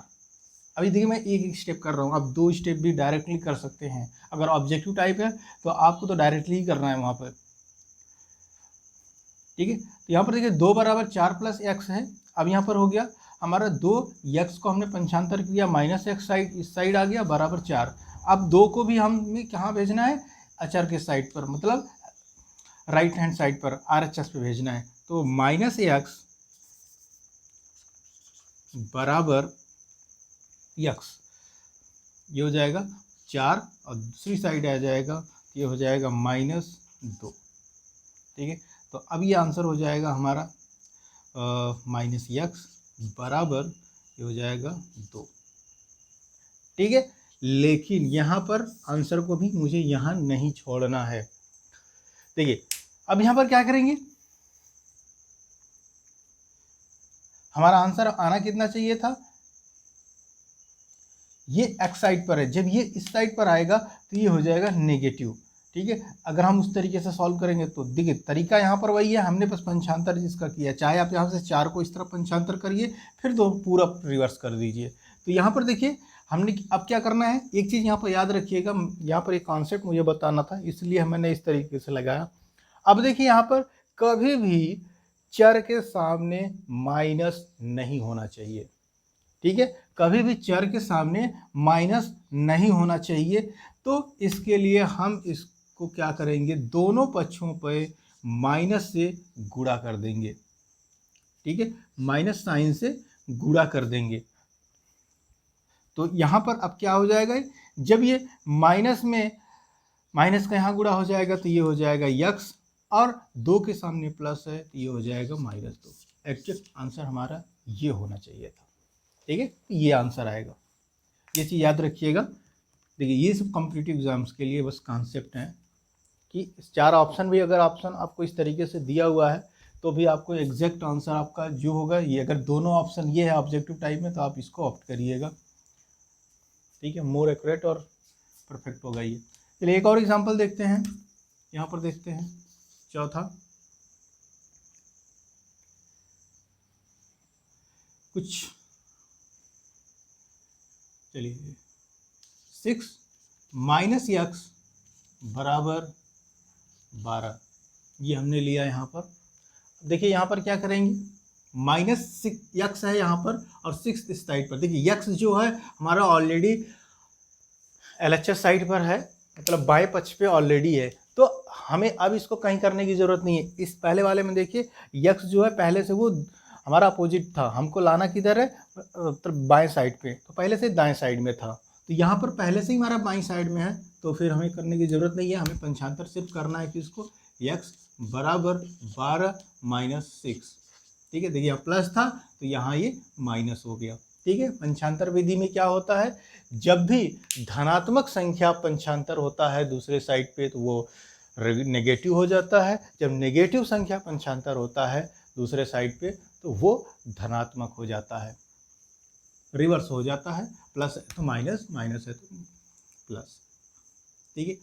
अभी देखिए मैं एक स्टेप कर रहा हूँ, आप 2 स्टेप भी डायरेक्टली कर सकते हैं। अगर ऑब्जेक्टिव टाइप है तो आपको तो डायरेक्टली ही करना है वहाँ पर, ठीक है। तो यहाँ पर देखिए 2 बराबर 4 प्लस एक्स है। अब यहाँ पर हो गया हमारा 2 यक्स को हमने पंचांतर किया, माइनस एक्स साइड इस साइड आ गया बराबर 4। अब 2 को भी हमें कहाँ भेजना है, अचर के साइड पर, मतलब राइट हैंड साइड पर RHS पे भेजना है। तो माइनस एक्स बराबर यक्स, ये हो जाएगा 4 और दूसरी साइड आ जाएगा, ये हो जाएगा -2, ठीक है। तो अब ये आंसर हो जाएगा हमारा माइनस यक्स बराबर ये हो जाएगा 2, ठीक है। लेकिन यहाँ पर आंसर को भी मुझे यहाँ नहीं छोड़ना है। देखिए अब यहाँ पर क्या करेंगे, हमारा आंसर आना कितना चाहिए था, ये एक्स साइड पर है, जब ये इस साइड पर आएगा तो ये हो जाएगा नेगेटिव, ठीक है। अगर हम उस तरीके से सॉल्व करेंगे तो देखिए तरीका यहाँ पर वही है, हमने बस पंचांतर जिसका किया, चाहे आप यहाँ से 4 को इस तरफ पंचांतर करिए फिर 2 पूरा रिवर्स कर दीजिए। तो यहाँ पर देखिए हमने अब क्या करना है, एक चीज़ यहाँ पर याद रखिएगा, यहाँ पर एक कॉन्सेप्ट मुझे बताना था इसलिए मैंने इस तरीके से लगाया। अब देखिए यहाँ पर कभी भी चर के सामने माइनस नहीं होना चाहिए, ठीक है, कभी भी चर के सामने माइनस नहीं होना चाहिए। तो इसके लिए हम इसको क्या करेंगे, दोनों पक्षों पर माइनस से गुणा कर देंगे, ठीक है, माइनस साइन से गुणा कर देंगे। तो यहाँ पर अब क्या हो जाएगा, जब ये माइनस में माइनस का यहाँ गुणा हो जाएगा तो ये हो जाएगा यक्स, और 2 के सामने प्लस है तो ये हो जाएगा -2। एग्जैक्ट आंसर हमारा ये होना चाहिए था, ठीक है, ये आंसर आएगा। ये चीज़ याद रखिएगा। देखिए ये सब कॉम्पिटिटिव एग्जाम्स के लिए बस कॉन्सेप्ट हैं कि 4 ऑप्शन भी अगर ऑप्शन आपको इस तरीके से दिया हुआ है तो भी आपको एग्जैक्ट आंसर आपका जो होगा ये, अगर दोनों ऑप्शन ये है ऑब्जेक्टिव टाइप में तो आप इसको ऑप्ट करिएगा, ठीक है, मोर एक्यूरेट और परफेक्ट होगा ये। चलिए एक और एग्जाम्पल देखते हैं, यहाँ पर देखते हैं चौथा, कुछ चलिए 6 माइनस यक्स बराबर 12, ये हमने लिया यहाँ पर। देखिए यहाँ पर क्या करेंगे, -6 है यहाँ पर और 6 इस साइड पर। देखिए x जो है हमारा ऑलरेडी LHS साइड पर है, मतलब बाएं पक्ष पे ऑलरेडी है, तो हमें अब इसको कहीं करने की ज़रूरत नहीं है। इस पहले वाले में देखिए x जो है पहले से वो हमारा अपोजिट था, हमको लाना किधर है, मतलब बाएं साइड पे, तो पहले से दाएं साइड में था, तो यहाँ पर पहले से ही हमारा बाएं साइड में है, तो फिर हमें करने की ज़रूरत नहीं है। हमें पंचांतर सिर्फ करना है कि इसको x बराबर 12 - 6, ठीक है। देखिए यहाँ प्लस था तो यहाँ ये माइनस हो गया, ठीक है। पंचांतर विधि में क्या होता है, जब भी धनात्मक संख्या पंचांतर होता है दूसरे साइड पे तो वो नेगेटिव हो जाता है, जब नेगेटिव संख्या पंचांतर होता है दूसरे साइड पे तो वो धनात्मक हो जाता है, रिवर्स हो जाता है। प्लस है तो माइनस, माइनस है तो प्लस, ठीक है।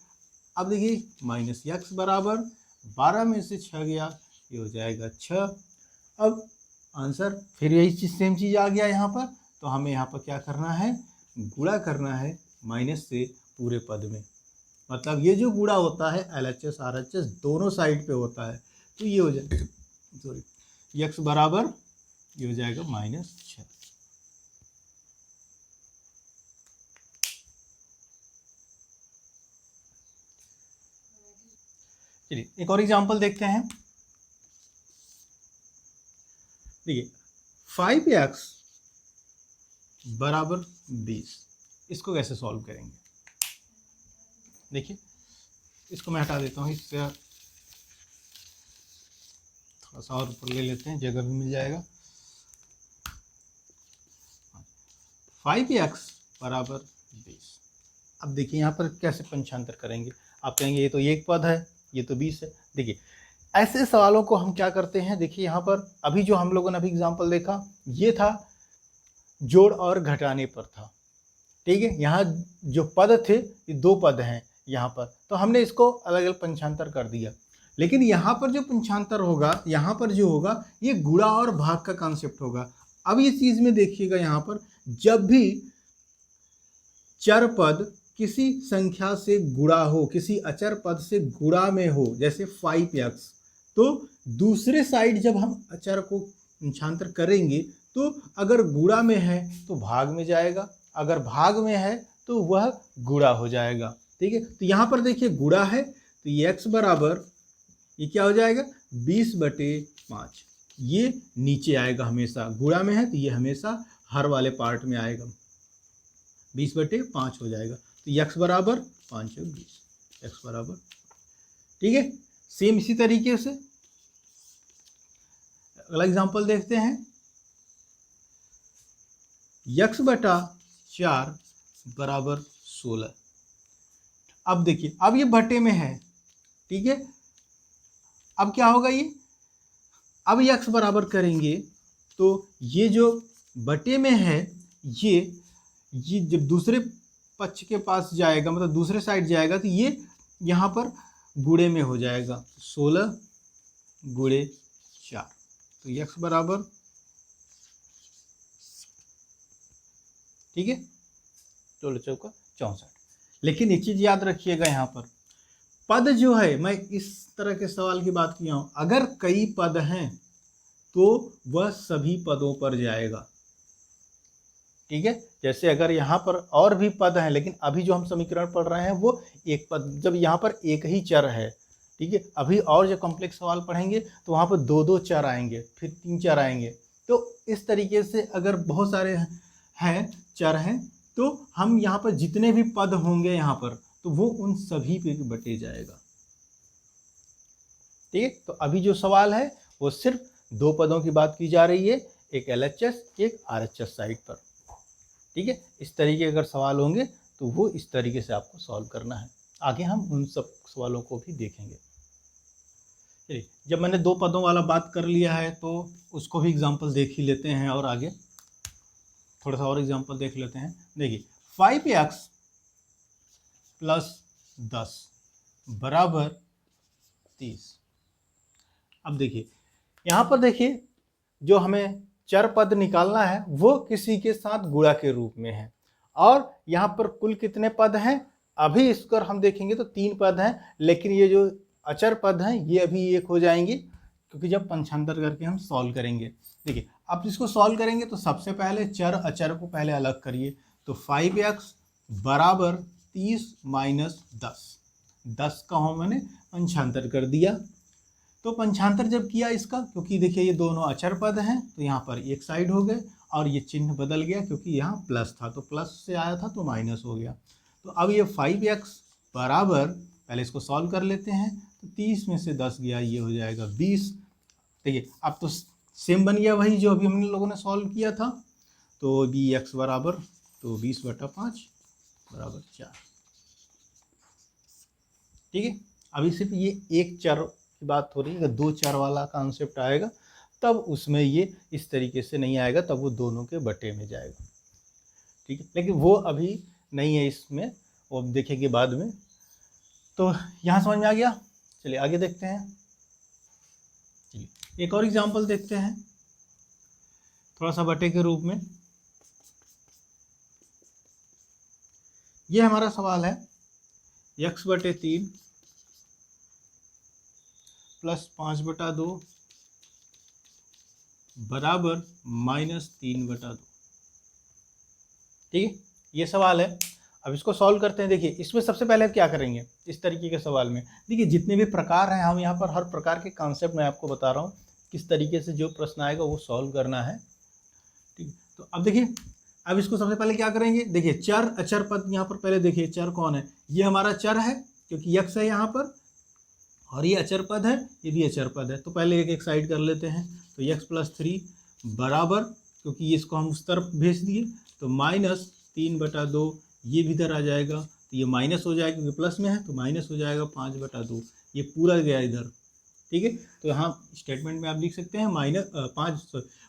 अब देखिए -x बराबर 12 में से 6 गया, ये हो जाएगा 6। अब आंसर फिर यही चीज़, सेम चीज़ आ गया यहाँ पर, तो हमें यहाँ पर क्या करना है, गुणा करना है माइनस से पूरे पद में। मतलब ये जो गुणा होता है LHS RHS दोनों साइड पे होता है, तो ये हो जाएगा, सॉरी, x बराबर ये हो जाएगा -6। चलिए एक और एग्जांपल देखते हैं। देखिए 5x बराबर 20, इसको कैसे सॉल्व करेंगे। देखिए इसको मैं हटा देता हूँ, इससे थोड़ा सा और ऊपर ले लेते हैं, जगह भी मिल जाएगा। 5x बराबर 20। अब देखिए यहाँ पर कैसे पंचांतर करेंगे। आप कहेंगे ये तो एक पद है, ये तो 20 है। देखिए ऐसे सवालों को हम क्या करते हैं, देखिए यहाँ पर अभी जो हम लोगों ने अभी एग्जाम्पल देखा ये था जोड़ और घटाने पर था, ठीक है। यहाँ जो पद थे ये 2 पद हैं यहाँ पर, तो हमने इसको अलग अलग पंचांतर कर दिया। लेकिन यहाँ पर जो पंचांतर होगा, यहाँ पर जो होगा ये गुणा और भाग का कॉन्सेप्ट होगा। अब ये चीज़ में देखिएगा, यहाँ पर जब भी चर पद किसी संख्या से गुणा हो, किसी अचर पद से गुणा में हो, जैसे 5x, तो दूसरे साइड जब हम अचर को पंचांतर करेंगे तो अगर गुणा में है तो भाग में जाएगा, अगर भाग में है तो वह गुणा हो जाएगा, ठीक है। तो यहाँ पर देखिए गुणा है तो ये x बराबर ये क्या हो जाएगा 20/5, ये नीचे आएगा हमेशा, गुणा में है तो ये हमेशा हर वाले पार्ट में आएगा, 20/5 हो जाएगा। तो x बराबर 5 और 20, x बराबर, ठीक है। सेम इसी तरीके से अगला एग्जांपल देखते हैं। x/4 बराबर 16। अब देखिए अब ये बटे में है, ठीक है। अब क्या होगा, ये अब x बराबर करेंगे तो ये जो बटे में है ये जब दूसरे पक्ष के पास जाएगा, मतलब दूसरे साइड जाएगा, तो ये यहाँ पर गुणे में हो जाएगा, 16 × 4, तो x बराबर, ठीक है, 16 चौका 64। लेकिन एक चीज़ याद रखिएगा, यहाँ पर पद जो है, मैं इस तरह के सवाल की बात किया हूँ, अगर कई पद हैं तो वह सभी पदों पर जाएगा, ठीक है। जैसे अगर यहाँ पर और भी पद हैं, लेकिन अभी जो हम समीकरण पढ़ रहे हैं वो एक पद, जब यहाँ पर एक ही चर है, ठीक है। अभी और जो कॉम्प्लेक्स सवाल पढ़ेंगे तो वहाँ पर 2-2 चर आएंगे, फिर 3 चर आएंगे। तो इस तरीके से अगर बहुत सारे हैं चर हैं तो हम यहाँ पर जितने भी पद होंगे यहाँ पर, तो वो उन सभी पे बटे जाएगा, ठीक है। तो अभी जो सवाल है वो सिर्फ 2 पदों की बात की जा रही है, एक LHS एक RHS साइड पर, ठीक है। इस तरीके अगर सवाल होंगे तो वो इस तरीके से आपको सॉल्व करना है। आगे हम उन सब सवालों को भी देखेंगे। चलिए, जब मैंने 2 पदों वाला बात कर लिया है तो उसको भी एग्जांपल देख ही लेते हैं और आगे थोड़ा सा और एग्जांपल देख लेते हैं। देखिए 5x + 10 बराबर 30। अब देखिए यहाँ पर देखिए जो हमें चर पद निकालना है वो किसी के साथ गुणा के रूप में है, और यहाँ पर कुल कितने पद हैं, अभी इसको हम देखेंगे तो 3 पद हैं, लेकिन ये जो अचर पद हैं ये अभी एक हो जाएंगे, क्योंकि जब पंचांतर करके हम सॉल्व करेंगे। देखिए अब इसको सॉल्व करेंगे तो सबसे पहले चर अचर को पहले अलग करिए। तो 5x बराबर 30 माइनस 10 का हम मैंने पंचांतर कर दिया। तो पंचांतर जब किया इसका, क्योंकि देखिए ये दोनों अचर पद हैं तो यहाँ पर एक साइड हो गए और ये चिन्ह बदल गया, क्योंकि यहाँ प्लस था तो प्लस से आया था तो माइनस हो गया। तो अब ये 5x बराबर, पहले इसको सॉल्व कर लेते हैं, तो 30 में से 10 गया, ये हो जाएगा 20। देखिए अब तो सेम बन गया वही जो अभी हम लोगों ने सॉल्व किया था। तो bx बराबर तो 20/5 बराबर 4। ठीक है, अभी सिर्फ ये एक चर की बात हो रही है। अगर दो चर वाला कॉन्सेप्ट आएगा तब उसमें ये इस तरीके से नहीं आएगा, तब वो दोनों के बटे में जाएगा। ठीक है, लेकिन वो अभी नहीं है इसमें, वो देखेंगे बाद में। तो यहाँ समझ में आ गया। चलिए आगे देखते हैं। चलिए एक और एग्जांपल देखते हैं थोड़ा सा बटे के रूप में। ये हमारा सवाल है x/3 प्लस 5/2 बराबर -3/2। ठीक है, ये सवाल है। अब इसको सॉल्व करते हैं। देखिए इसमें सबसे पहले आप क्या करेंगे इस तरीके के सवाल में। देखिए जितने भी प्रकार हैं, हम यहाँ पर हर प्रकार के कॉन्सेप्ट मैं आपको बता रहा हूँ, किस तरीके से जो प्रश्न आएगा वो सॉल्व करना है। ठीक है, तो अब देखिए अब इसको सबसे पहले क्या करेंगे। देखिए चर अचर पद यहाँ पर पहले देखिए चर कौन है। ये हमारा चर है क्योंकि x है यहाँ पर, और ये अचर पद है, ये भी अचर पद है। तो पहले एक साइड कर लेते हैं। तो x+3 बराबर, क्योंकि इसको हम उस तरफ भेज दिए, तो -3/2, ये भी इधर आ जाएगा तो ये माइनस हो जाएगा, क्योंकि प्लस में है तो माइनस हो जाएगा 5/2। ये पूरा गया इधर। ठीक है, तो यहाँ स्टेटमेंट में आप लिख सकते हैं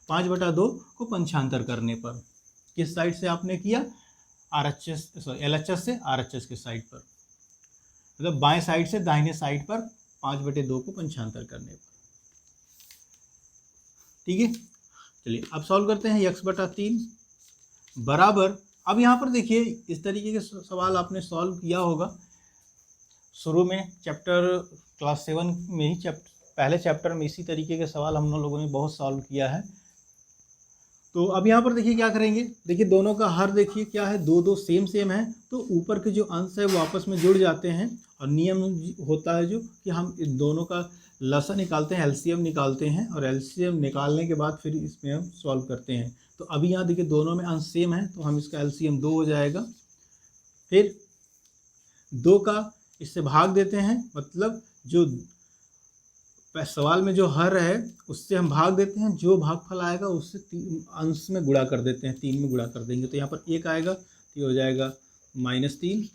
-5/2 को पंचांतर करने पर किस साइड से आपने किया, LHS से RHS के साइड पर, मतलब बाएं साइड से दाहिने साइड पर 5/2 को पंचांतर करने पर। ठीक है, चलिए अब सॉल्व करते हैं। x/3 बराबर, अब यहाँ पर देखिए इस तरीके के सवाल आपने सॉल्व किया होगा शुरू में चैप्टर क्लास 7 में ही, पहले चैप्टर में इसी तरीके के सवाल हम लोगों ने बहुत सॉल्व किया है। तो अब यहाँ पर देखिए क्या करेंगे। देखिए दोनों का हर देखिए क्या है, दो सेम है, तो ऊपर के जो अंश है वो आपस में जुड़ जाते हैं। और नियम होता है जो कि हम इन दोनों का लसा निकालते हैं, LCM निकालते हैं, और LCM निकालने के बाद फिर इसमें हम सॉल्व करते हैं। तो अभी यहाँ देखिए दोनों में अंश सेम है, तो हम इसका LCM 2 हो जाएगा। फिर 2 का इससे भाग देते हैं, मतलब जो सवाल में जो हर है उससे हम भाग देते हैं, जो भागफल आएगा उससे अंश में गुणा कर देते हैं, 3 में गुणा कर देंगे। तो यहाँ पर 1 आएगा तो ये हो जाएगा -3,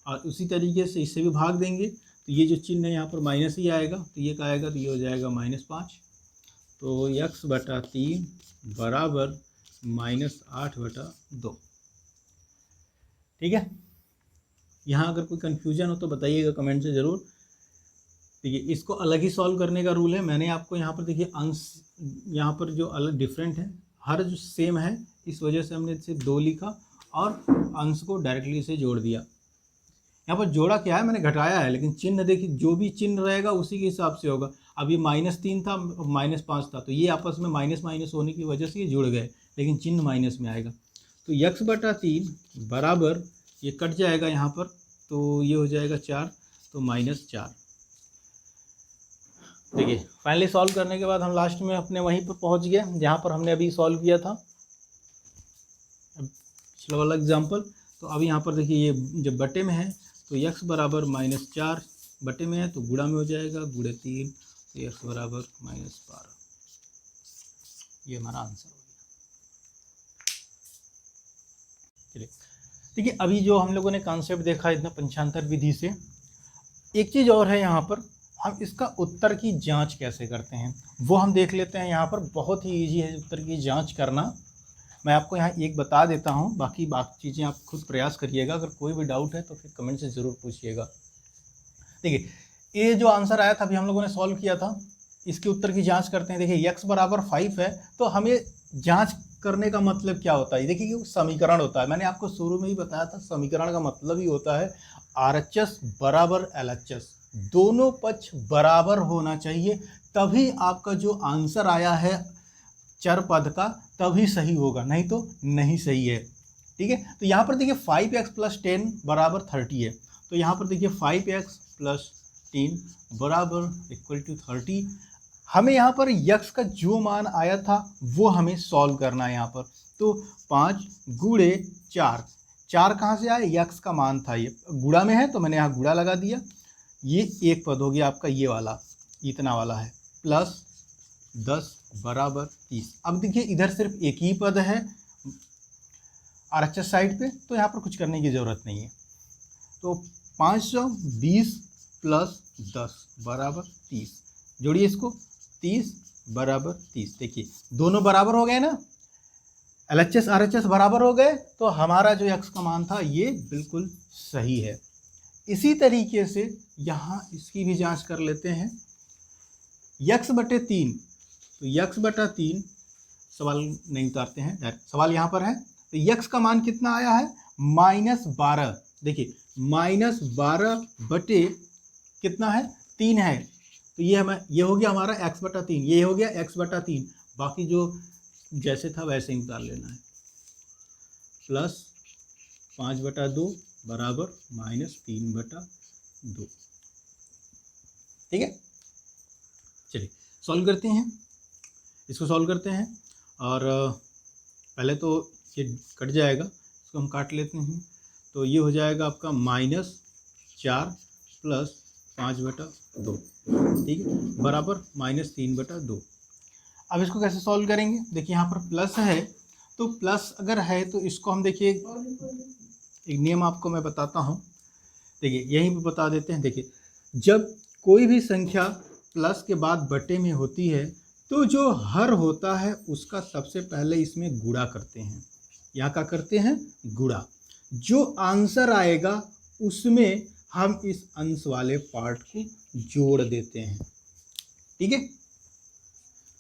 और उसी तरीके से इससे भी भाग देंगे तो ये जो चिन्ह है यहाँ पर माइनस ही आएगा, तो ये क्या आएगा, तो ये हो जाएगा -5। तो x/3 बराबर -8/2। ठीक है, यहाँ अगर कोई कन्फ्यूजन हो तो बताइएगा कमेंट से ज़रूर। देखिए इसको अलग ही सॉल्व करने का रूल है। मैंने आपको यहाँ पर देखिए अंश यहाँ पर जो अलग डिफरेंट है, हर जो सेम है, इस वजह से हमने सिर्फ 2 लिखा और अंश को डायरेक्टली से जोड़ दिया। यहाँ पर जोड़ा क्या है, मैंने घटाया है, लेकिन चिन्ह देखिए जो भी चिन्ह रहेगा उसी के हिसाब से होगा। अब ये -3 था, -5 था, तो ये आपस में माइनस माइनस होने की वजह से ये जुड़ गए, लेकिन चिन्ह माइनस में आएगा। तो x/3 बराबर, ये कट जाएगा यहाँ पर, तो ये हो जाएगा 4, तो -4। देखिए फाइनली सॉल्व करने के बाद हम लास्ट में अपने वहीं पर पहुंच गए जहाँ पर हमने अभी सॉल्व किया था पिछला वाला एग्जाम्पल। तो अब यहाँ पर देखिए ये जब बटे में है तो x बराबर -4, बटे में है तो गुणा में हो जाएगा, गुणे 3, तो x बराबर -12। ये हमारा आंसर हो गया। चलिए देखिए अभी जो हम लोगों ने कॉन्सेप्ट देखा इतना पंचांतर विधि से, एक चीज़ और है यहाँ पर, हम इसका उत्तर की जांच कैसे करते हैं वो हम देख लेते हैं। यहाँ पर बहुत ही इजी है उत्तर की जांच करना। मैं आपको यहाँ एक बता देता हूँ, बाकी चीज़ें आप खुद प्रयास करिएगा। अगर कोई भी डाउट है तो फिर कमेंट से ज़रूर पूछिएगा। देखिए ये जो आंसर आया था अभी हम लोगों ने सॉल्व किया था, इसके उत्तर की जांच करते हैं। देखिए x बराबर 5 है, तो हमें जांच करने का मतलब क्या होता है। देखिए कि समीकरण होता है, मैंने आपको शुरू में ही बताया था, समीकरण का मतलब ही होता है RHS बराबर LHS। दोनों पक्ष बराबर होना चाहिए, तभी आपका जो आंसर आया है चर पद का तभी सही होगा, नहीं तो नहीं सही है। ठीक है, तो यहाँ पर देखिए 5x + 10 = 30 है, तो यहाँ पर देखिए 5x + 10 = 30। हमें यहाँ पर x का जो मान आया था वो हमें सॉल्व करना है यहाँ पर। तो 5 × 4, 4 कहाँ से आया, x का मान था, ये गुणा में है तो मैंने यहाँ गुणा लगा दिया। ये एक पद हो गया आपका, ये वाला इतना वाला है, प्लस 10 = 30। अब देखिए इधर सिर्फ एक ही पद है RHS साइड पे, तो यहाँ पर कुछ करने की ज़रूरत नहीं है। तो 520 + 10 = 30, जोड़िए इसको, 30 = 30। देखिए दोनों बराबर हो गए ना, LHS RHS बराबर हो गए, तो हमारा जो x का मान था ये बिल्कुल सही है। इसी तरीके से यहाँ इसकी भी जांच कर लेते हैं, x/3, तो x/3 सवाल नहीं उतारते हैं, डायरेक्ट सवाल यहाँ पर है। तो x का मान कितना आया है, -12। देखिए -12 बटे कितना है, 3 है, तो ये हो गया हमारा x/3, ये हो गया x/3। बाकी जो जैसे था वैसे ही उतार लेना है, प्लस 5/2 बराबर -3/2। ठीक है, चलिए सॉल्व करते हैं, इसको सॉल्व करते हैं। और पहले तो ये कट जाएगा, इसको हम काट लेते हैं। तो ये हो जाएगा आपका -4 + 5/2, ठीक है, बराबर -3/2। अब इसको कैसे सॉल्व करेंगे, देखिए यहाँ पर प्लस है, तो प्लस अगर है तो इसको हम देखिए एक नियम आपको मैं बताता हूँ, देखिए यहीं पे बता देते हैं। देखिए जब कोई भी संख्या प्लस के बाद बटे में होती है तो जो हर होता है उसका सबसे पहले इसमें गुणा करते हैं, यहाँ क्या करते हैं, गुणा। जो आंसर आएगा उसमें हम इस अंश वाले पार्ट को जोड़ देते हैं। ठीक है,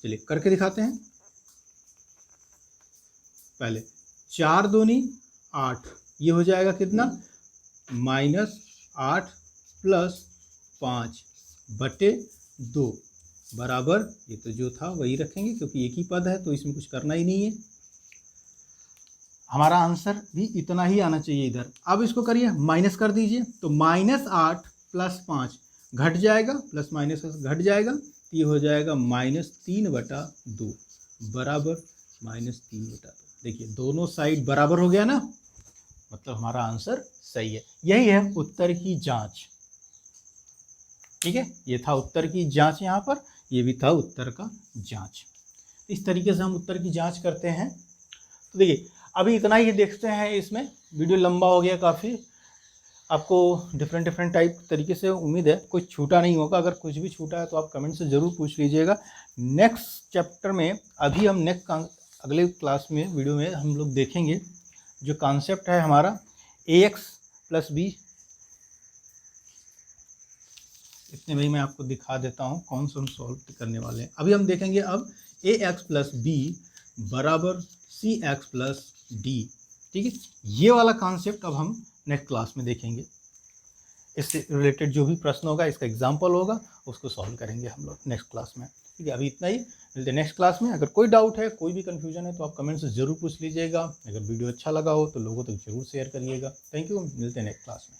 चलिए करके दिखाते हैं। पहले 4 दूनी 8, ये हो जाएगा कितना, -8 + 5/2 बराबर, ये तो जो था वही रखेंगे क्योंकि एक ही पद है तो इसमें कुछ करना ही नहीं है। हमारा आंसर भी इतना ही आना चाहिए इधर। अब इसको करिए, माइनस कर दीजिए, तो -8 + 5 घट जाएगा, प्लस माइनस घट जाएगा, तो ये हो जाएगा -3/2 बराबर -3/2। देखिए दोनों साइड बराबर हो गया ना, मतलब हमारा आंसर सही है। यही है उत्तर की जांच। ठीक है, ये था उत्तर की जांच, यहाँ पर ये भी था उत्तर का जांच। इस तरीके से हम उत्तर की जांच करते हैं। तो देखिए अभी इतना ही देखते हैं, इसमें वीडियो लंबा हो गया काफ़ी, आपको डिफरेंट टाइप तरीके से उम्मीद है कोई छूटा नहीं होगा। अगर कुछ भी छूटा है तो आप कमेंट से ज़रूर पूछ लीजिएगा। नेक्स्ट चैप्टर में अभी हम अगले क्लास में वीडियो में हम लोग देखेंगे जो कॉन्सेप्ट है हमारा ax + b। इतने में ही मैं आपको दिखा देता हूँ कौन सा हम सॉल्व करने वाले हैं। अभी हम देखेंगे अब ax + b बराबर cx + d। ठीक है, ये वाला कॉन्सेप्ट अब हम नेक्स्ट क्लास में देखेंगे। इससे रिलेटेड जो भी प्रश्न होगा, इसका एग्जाम्पल होगा, उसको सॉल्व करेंगे हम लोग नेक्स्ट क्लास में। ठीक है, अभी इतना ही, मिलते हैं नेक्स्ट क्लास में। अगर कोई डाउट है, कोई भी कन्फ्यूजन है तो आप कमेंट से ज़रूर पूछ लीजिएगा। अगर वीडियो अच्छा लगा हो तो लोगों तक जरूर शेयर करिएगा। थैंक यू, मिलते हैं नेक्स्ट क्लास में।